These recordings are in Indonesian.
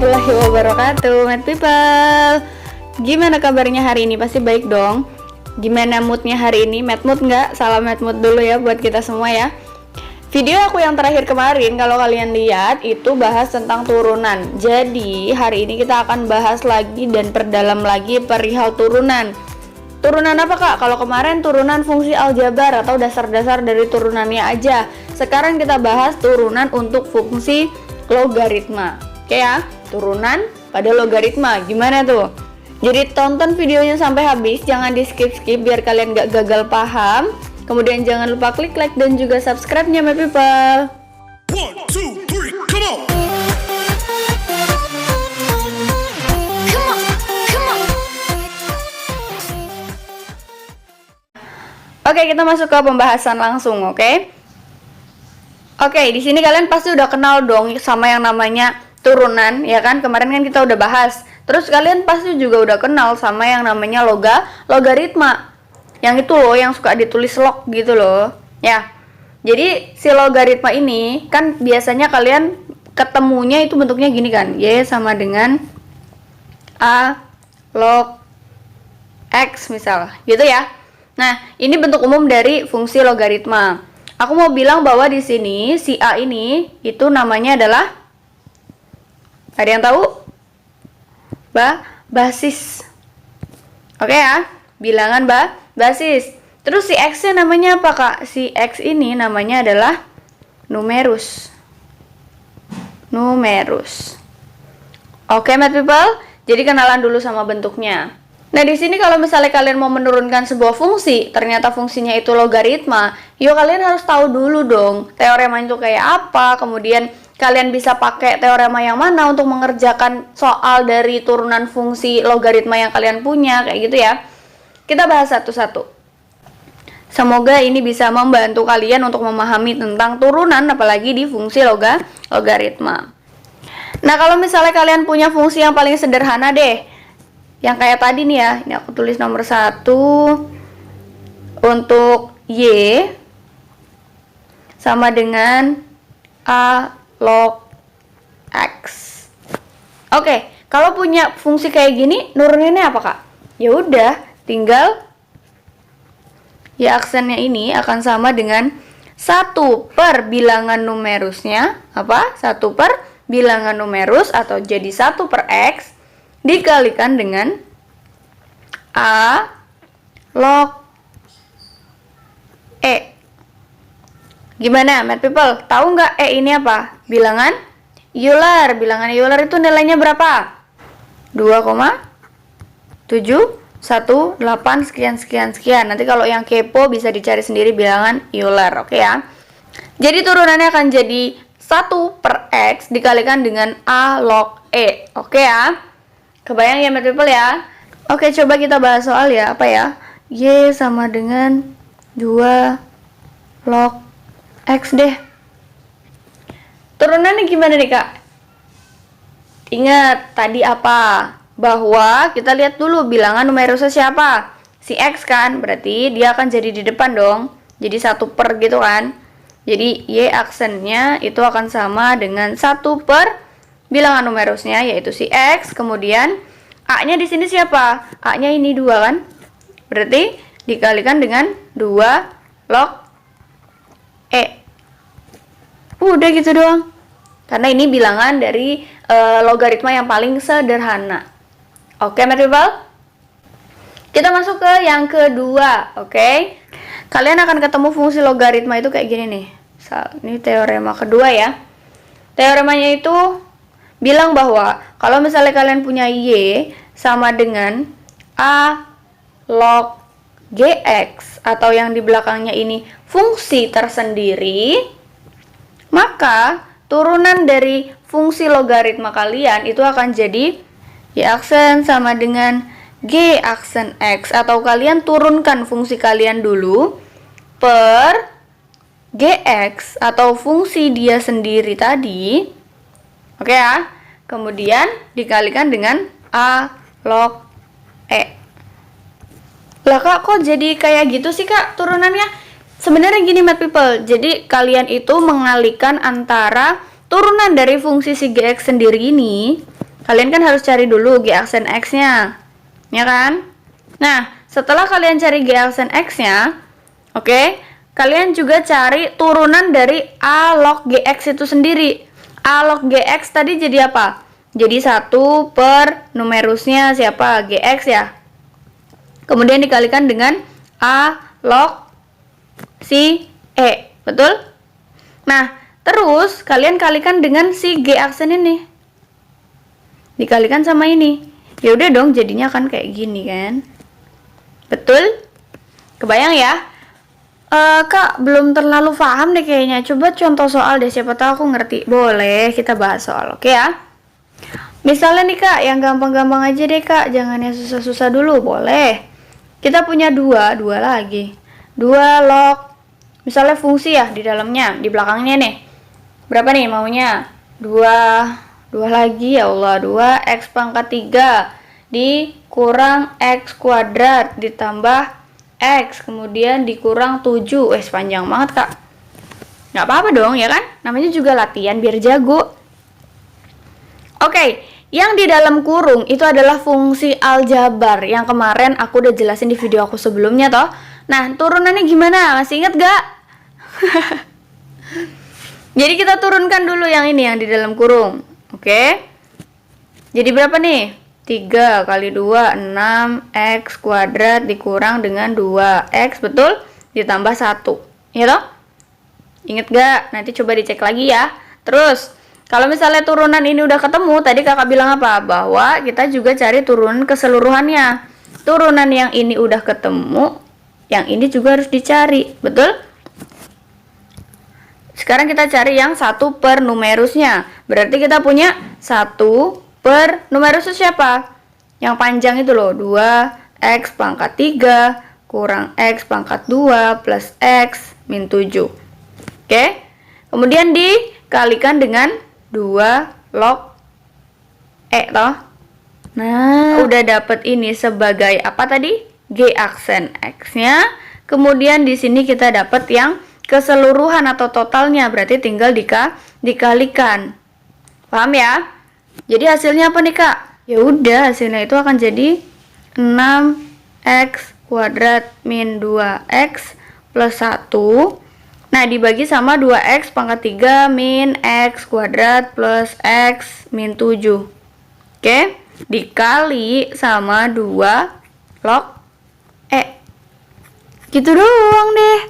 warahmatullahi wabarakatuh, Mad People. Gimana kabarnya hari ini? Pasti baik dong. Gimana moodnya hari ini? Mad mood nggak? Salam mad mood dulu ya buat kita semua ya. Video aku yang terakhir kemarin, kalau kalian lihat, itu bahas tentang turunan. Jadi hari ini kita akan bahas lagi dan perdalam lagi perihal turunan. Turunan apa kak? Kalau kemarin turunan fungsi aljabar atau dasar-dasar dari turunannya aja. Sekarang kita bahas turunan untuk fungsi logaritma. Oke ya, turunan pada logaritma. Gimana tuh? Jadi tonton videonya sampai habis, jangan di skip-skip biar kalian gak gagal paham. Kemudian jangan lupa klik like dan juga subscribe-nya, my people. 1, 2, 3, come on! Oke, kita masuk ke pembahasan langsung, oke? Oke, di sini kalian pasti udah kenal dong sama yang namanya turunan, ya kan? Kemarin kan kita udah bahas. Terus kalian pasti juga udah kenal sama yang namanya logaritma. Yang itu loh, yang suka ditulis log gitu loh. Ya. Jadi si logaritma ini kan biasanya kalian ketemunya itu bentuknya gini kan. Y sama dengan A log X misal, gitu ya. Nah, ini bentuk umum dari fungsi logaritma. Aku mau bilang bahwa di sini si A ini itu namanya adalah, ada yang tahu? Basis. Oke ya, bilangan basis. Terus si X-nya namanya apa kak? Si X ini namanya adalah numerus. Oke, mad people. Jadi kenalan dulu sama bentuknya. Nah, di sini kalau misalnya kalian mau menurunkan sebuah fungsi, ternyata fungsinya itu logaritma, yuk kalian harus tahu dulu dong teorema itu kayak apa, kemudian kalian bisa pakai teorema yang mana untuk mengerjakan soal dari turunan fungsi logaritma yang kalian punya, kayak gitu ya. Kita bahas satu-satu. Semoga ini bisa membantu kalian untuk memahami tentang turunan, apalagi di fungsi logaritma. Nah, kalau misalnya kalian punya fungsi yang paling sederhana deh, yang kayak tadi nih ya, ini aku tulis nomor 1 untuk Y sama dengan A log X. Oke, kalau punya fungsi kayak gini, nuruninnya apa kak? Ya udah, tinggal Y aksennya ini akan sama dengan 1 per bilangan numerusnya, apa? 1 per bilangan numerus atau jadi 1 per X dikalikan dengan A log E. Gimana, mad people? Tahu nggak E ini apa? Bilangan Euler. Bilangan Euler itu nilainya berapa? 2,718 sekian. Nanti kalau yang kepo bisa dicari sendiri bilangan Euler, oke ya? Jadi turunannya akan jadi 1 per X dikalikan dengan A log E, oke ya? Kebayang ya, mad people ya? Oke, coba kita bahas soal ya. Apa ya? Y sama dengan 2 log X deh. Turunannya gimana nih, Kak? Ingat tadi apa? Bahwa kita lihat dulu bilangan numerusnya siapa? Si X kan? Berarti dia akan jadi di depan dong. Jadi 1 per gitu kan? Jadi Y aksennya itu akan sama dengan 1 per bilangan numerusnya, yaitu si X. Kemudian A-nya di sini siapa? A-nya ini 2 kan? Berarti dikalikan dengan 2 log E. Udah gitu doang. Karena ini bilangan dari logaritma yang paling sederhana. Oke, mad people? Kita masuk ke yang kedua, oke? Kalian akan ketemu fungsi logaritma itu kayak gini nih. Ini teorema kedua ya. Teoremanya itu bilang bahwa kalau misalnya kalian punya Y sama dengan A log GX atau yang di belakangnya ini fungsi tersendiri, maka turunan dari fungsi logaritma kalian itu akan jadi Y aksen sama dengan G aksen X, atau kalian turunkan fungsi kalian dulu per GX atau fungsi dia sendiri tadi. Oke ya. Kemudian dikalikan dengan A log E. Lah kak, kok jadi kayak gitu sih kak turunannya? Sebenarnya gini mad people. Jadi kalian itu mengalihkan antara turunan dari fungsi si GX sendiri ini kalian kan harus cari dulu G aksen X-nya, ya kan? Nah, setelah kalian cari G aksen X-nya, oke, kalian juga cari turunan dari A log GX itu sendiri. A log GX tadi jadi apa? Jadi 1 per numerusnya siapa? GX ya. Kemudian dikalikan dengan A log si E, betul? Nah, terus kalian kalikan dengan si G aksen ini. Dikalikan sama ini. Ya udah dong, jadinya kan kayak gini kan. Betul? Kebayang ya? Kak, belum terlalu paham deh kayaknya. Coba contoh soal deh, siapa tahu aku ngerti. Boleh, kita bahas soal, oke ya? Misalnya nih Kak, yang gampang-gampang aja deh Kak. Jangan yang susah-susah dulu, boleh. Kita punya dua lagi. 2 log, misalnya fungsi ya di dalamnya, di belakangnya nih. Berapa nih maunya? 2 lagi, ya Allah. 2x pangkat 3 dikurang x kuadrat ditambah x, kemudian dikurang 7. Panjang banget Kak. Nggak apa-apa dong ya kan? Namanya juga latihan biar jago. Oke, yang di dalam kurung itu adalah fungsi aljabar yang kemarin aku udah jelasin di video aku sebelumnya toh. Nah, turunannya gimana? Masih inget gak? Jadi kita turunkan dulu yang ini yang di dalam kurung. Oke. Jadi berapa nih? 3 kali 2, 6x kuadrat dikurang dengan 2x, betul? Ditambah 1. Ya toh? Inget gak? Nanti coba dicek lagi ya. Terus, kalau misalnya turunan ini udah ketemu, tadi kakak bilang apa? Bahwa kita juga cari turunan keseluruhannya. Turunan yang ini udah ketemu, yang ini juga harus dicari, betul? Sekarang kita cari yang 1 per numerusnya. Berarti kita punya 1 per numerusnya siapa? Yang panjang itu loh, 2x pangkat 3 kurang x pangkat 2 plus x min 7. Oke? Kemudian dikalikan dengan 2 log E toh. Nah, udah dapet ini sebagai apa tadi? G aksen X-nya. Kemudian di sini kita dapat yang keseluruhan atau totalnya, berarti tinggal dikalikan. Paham ya? Jadi hasilnya apa nih Kak? Ya udah, hasilnya itu akan jadi 6x kuadrat min 2x plus 1. Nah, dibagi sama 2x pangkat 3 min x kuadrat plus x min 7. Oke? Dikali sama 2 log E. Gitu doang deh.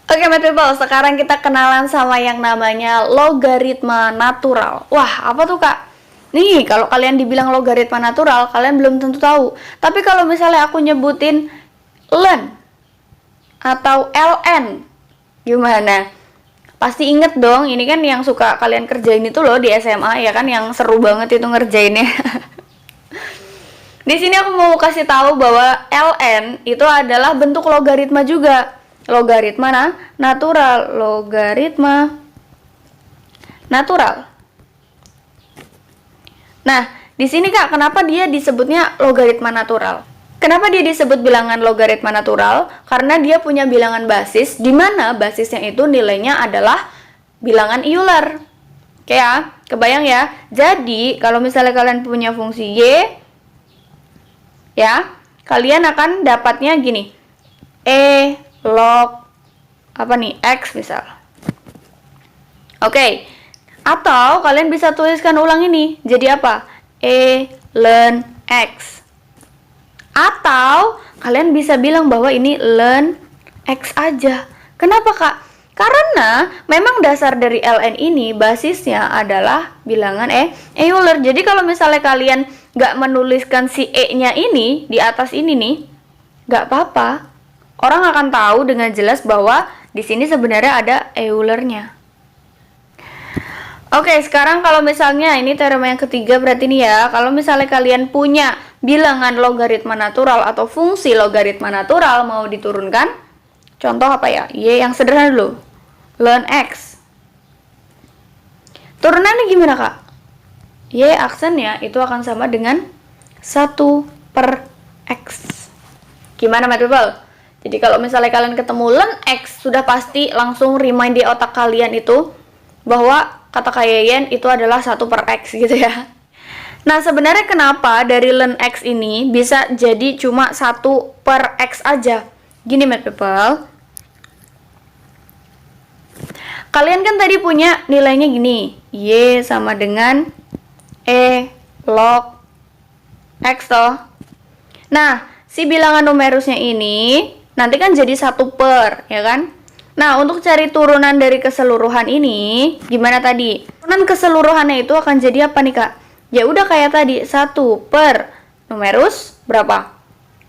Oke, my people, sekarang kita kenalan sama yang namanya logaritma natural. Wah, apa tuh Kak? Nih, kalau kalian dibilang logaritma natural, kalian belum tentu tahu. Tapi kalau misalnya aku nyebutin ln atau ln, gimana? Pasti inget dong, ini kan yang suka kalian kerjain itu loh di SMA, ya kan, yang seru banget itu ngerjainnya. Di sini aku mau kasih tahu bahwa ln itu adalah bentuk logaritma juga. Logaritma natural, logaritma natural. Nah, di sini Kak, kenapa dia disebutnya logaritma natural? Kenapa dia disebut bilangan logaritma natural? Karena dia punya bilangan basis, di mana basisnya itu nilainya adalah bilangan Euler. Oke ya, kebayang ya? Jadi, kalau misalnya kalian punya fungsi Y, ya, kalian akan dapatnya gini. E log apa nih? X misal. Oke. Atau kalian bisa tuliskan ulang ini. Jadi apa? E ln X. Atau kalian bisa bilang bahwa ini ln X aja. Kenapa Kak? Karena memang dasar dari ln ini basisnya adalah bilangan Euler. Jadi kalau misalnya kalian nggak menuliskan si E-nya ini di atas ini nih, nggak apa-apa. Orang akan tahu dengan jelas bahwa di sini sebenarnya ada Euler-nya. Oke, sekarang kalau misalnya ini teorema yang ketiga berarti nih ya, kalau misalnya kalian punya bilangan logaritma natural atau fungsi logaritma natural mau diturunkan, contoh apa ya? Y yang sederhana dulu, ln X. Turunannya gimana Kak? Y aksennya itu akan sama dengan 1 per X. Gimana my people? Jadi kalau misalnya kalian ketemu ln X, sudah pasti langsung remind di otak kalian itu bahwa kata Kak Yeyen itu adalah 1 per X gitu ya. Nah, sebenarnya kenapa dari ln X ini bisa jadi cuma 1 per X aja? Gini, Math People. Kalian kan tadi punya nilainya gini. Y sama dengan E log X toh. Nah, si bilangan numerusnya ini nanti kan jadi 1 per, ya kan? Nah, untuk cari turunan dari keseluruhan ini, gimana tadi? Turunan keseluruhannya itu akan jadi apa nih, Kak? Ya udah kayak tadi, 1 per numerus berapa?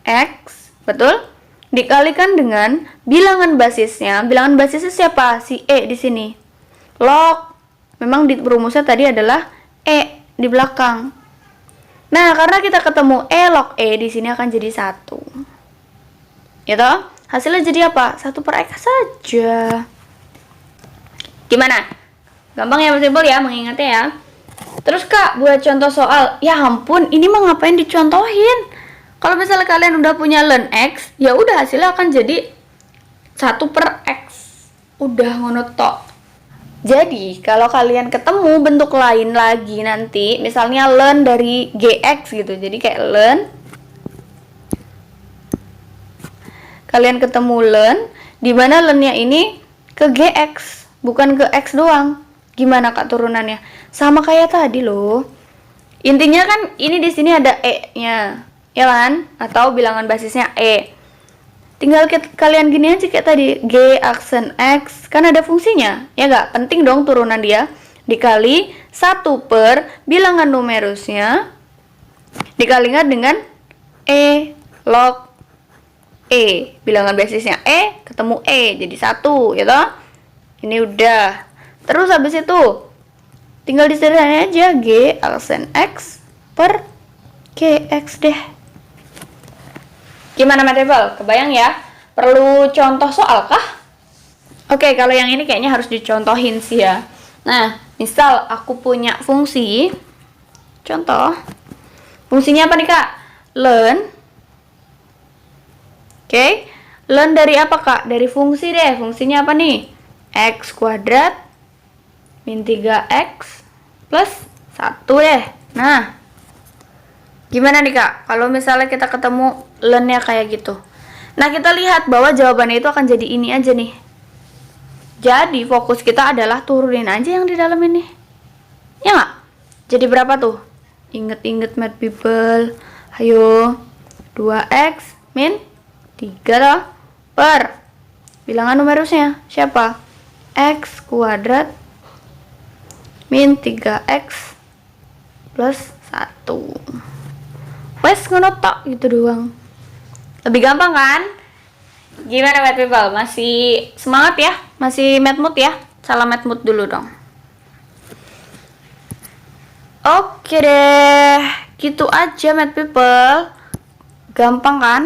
X, betul? Dikalikan dengan bilangan basisnya. Bilangan basisnya siapa? Si E di sini. Log. Memang di rumusnya tadi adalah E di belakang. Nah, karena kita ketemu E log E di sini akan jadi 1. Ya toh? Hasilnya jadi apa? 1 per X saja. Gimana? Gampang ya, simple ya mengingatnya ya. Terus Kak, buat contoh soal. Ya ampun, ini mah ngapain dicontohin? Kalau misalnya kalian udah punya ln X, ya udah hasilnya akan jadi 1 per X. Udah ngono tok. Jadi, kalau kalian ketemu bentuk lain lagi nanti, misalnya ln dari GX gitu. Jadi kayak ln, kalian ketemu ln, di mana ln-nya ini ke GX, bukan ke X doang. Gimana Kak turunannya? Sama kayak tadi loh. Intinya kan ini di sini ada E-nya, ya kan? Atau bilangan basisnya E. Tinggal kalian gini aja kayak tadi, G aksen X, kan ada fungsinya, ya nggak? Penting dong turunan dia, dikali 1 per bilangan numerusnya, dikalikan dengan E log E. Bilangan basisnya E, ketemu E, jadi 1, ya toh? Ini udah. Terus habis itu, tinggal disederhanain aja, G aksen X per GX deh. Gimana Math People? Kebayang ya? Perlu contoh soal kah? Oke, kalau yang ini kayaknya harus dicontohin sih ya. Nah, misal aku punya fungsi. Contoh. Fungsinya apa nih Kak? Ln. Oke. Ln dari apa Kak? Dari fungsi deh. Fungsinya apa nih? X kuadrat min 3X plus 1 deh. Nah, gimana nih Kak? Kalau misalnya kita ketemu ln-nya kayak gitu. Nah, kita lihat bahwa jawabannya itu akan jadi ini aja nih. Jadi, fokus kita adalah turunin aja yang di dalam ini. Ya nggak? Jadi berapa tuh? Inget-inget Math People. Ayo. 2X min 3 toh, per bilangan numerusnya. Siapa? X kuadrat min 3X plus 1. Wes ngono tok gitu doang. Lebih gampang kan? Gimana Math People? Masih semangat ya? Masih math mood ya? Salam math mood dulu dong. Oke deh, gitu aja Math People. Gampang kan?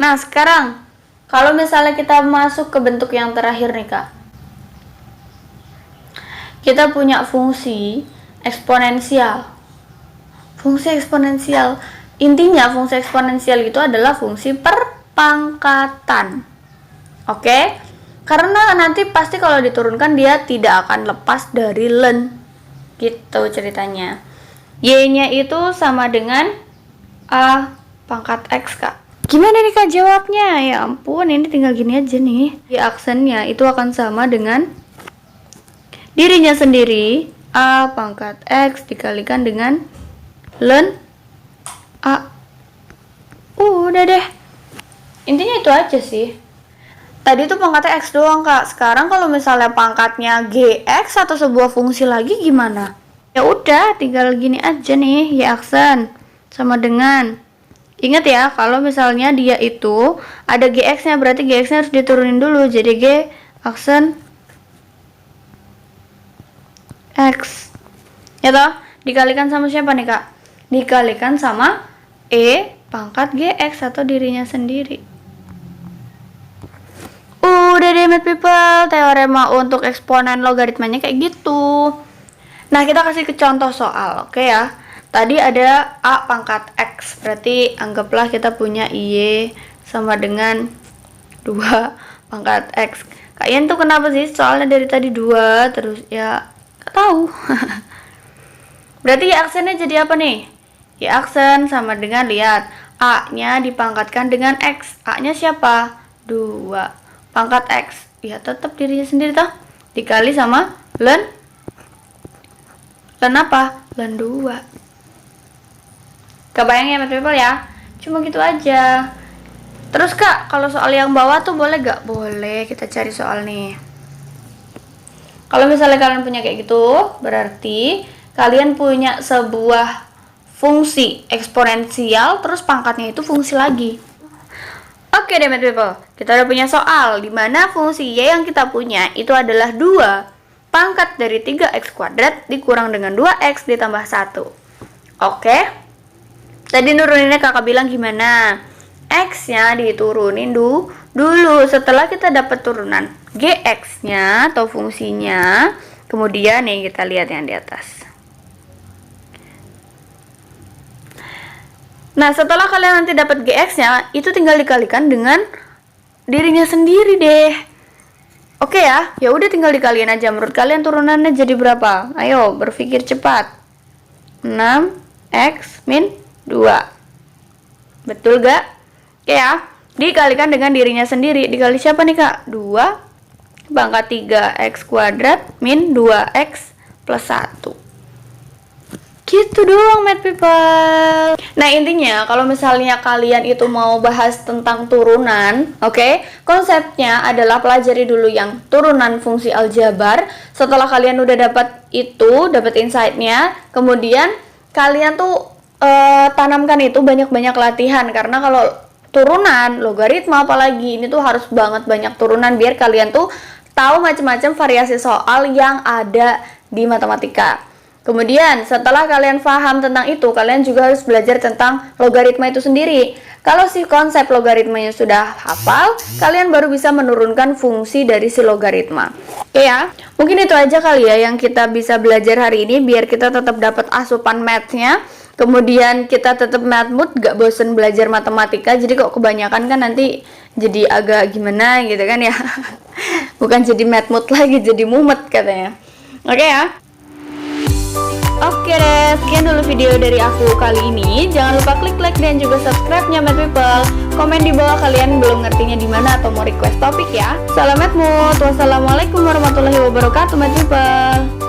Nah, sekarang kalau misalnya kita masuk ke bentuk yang terakhir nih Kak. Kita punya fungsi eksponensial. Fungsi eksponensial. Intinya fungsi eksponensial itu adalah fungsi perpangkatan. Oke? Karena nanti pasti kalau diturunkan dia tidak akan lepas dari ln. Gitu ceritanya. Y-nya itu sama dengan A pangkat X, Kak. Gimana nih Kak jawabnya? Ya ampun, ini tinggal gini aja nih. Y aksennya itu akan sama dengan dirinya sendiri, A pangkat X dikalikan dengan ln A. Udah deh. Intinya itu aja sih. Tadi tuh pangkatnya X doang Kak. Sekarang kalau misalnya pangkatnya GX atau sebuah fungsi lagi gimana? Ya udah, tinggal gini aja nih, Y aksen sama dengan. Ingat ya, kalau misalnya dia itu ada GX-nya, berarti GX-nya harus diturunin dulu. Jadi G aksen X. Ya toh? Dikalikan sama siapa nih Kak? Dikalikan sama E pangkat GX atau dirinya sendiri. Udah deh Math People, teorema untuk eksponen logaritmanya kayak gitu. Nah, kita kasih ke contoh soal, oke ya. Tadi ada A pangkat X, berarti anggaplah kita punya Y sama dengan 2 pangkat X. Kak Ian tuh kenapa sih soalnya dari tadi 2 terus ya tahu. Berarti Y aksennya jadi apa nih? Y aksen sama dengan, lihat, A-nya dipangkatkan dengan X. A-nya siapa? 2. Pangkat X. Ya tetap dirinya sendiri toh. Dikali sama ln. Ln apa? Ln 2. Kebayang ya, math people ya? Cuma gitu aja. Terus Kak, kalau soal yang bawah tuh boleh gak? Boleh, kita cari soal nih. Kalau misalnya kalian punya kayak gitu, berarti kalian punya sebuah fungsi eksponensial, terus pangkatnya itu fungsi lagi. Oke deh, math people, kita udah punya soal di mana fungsi Y yang kita punya itu adalah 2 pangkat dari 3x kuadrat dikurang dengan 2x ditambah 1. Oke, tadi nuruninnya kakak bilang gimana? X-nya diturunin dulu. Setelah kita dapat turunan GX-nya atau fungsinya, kemudian nih kita lihat yang di atas. Nah, setelah kalian nanti dapat GX-nya, itu tinggal dikalikan dengan dirinya sendiri deh. Oke ya? Ya udah tinggal dikaliin aja. Menurut kalian turunannya jadi berapa? Ayo, berpikir cepat. 6x min 2. Betul gak? Oke ya? Dikalikan dengan dirinya sendiri. Dikali siapa nih, Kak? 2 pangkat 3x kuadrat min 2x plus 1. Gitu doang, math people. Nah, intinya kalau misalnya kalian itu mau bahas tentang turunan, oke, konsepnya adalah pelajari dulu yang turunan fungsi aljabar. Setelah kalian udah dapat itu, dapat insight-nya, kemudian kalian tuh tanamkan itu banyak-banyak latihan. Karena kalau turunan, logaritma apalagi, ini tuh harus banget banyak turunan biar kalian tuh tahu macam-macam variasi soal yang ada di matematika. Kemudian setelah kalian paham tentang itu, kalian juga harus belajar tentang logaritma itu sendiri. Kalau si konsep logaritmanya sudah hafal, kalian baru bisa menurunkan fungsi dari si logaritma. Oke ya, mungkin itu aja kali ya yang kita bisa belajar hari ini biar kita tetap dapat asupan math-nya. Kemudian kita tetap math mood, gak bosen belajar matematika. Jadi kok kebanyakan kan nanti jadi agak gimana gitu kan ya. Bukan jadi math mood lagi, jadi mumet katanya. Oke ya. Oke deh, sekian dulu video dari aku kali ini. Jangan lupa klik like dan juga subscribe-nya, math people. Komen di bawah kalian belum ngertinya di mana atau mau request topik ya. Salam math mood. Wassalamualaikum warahmatullahi wabarakatuh, math people.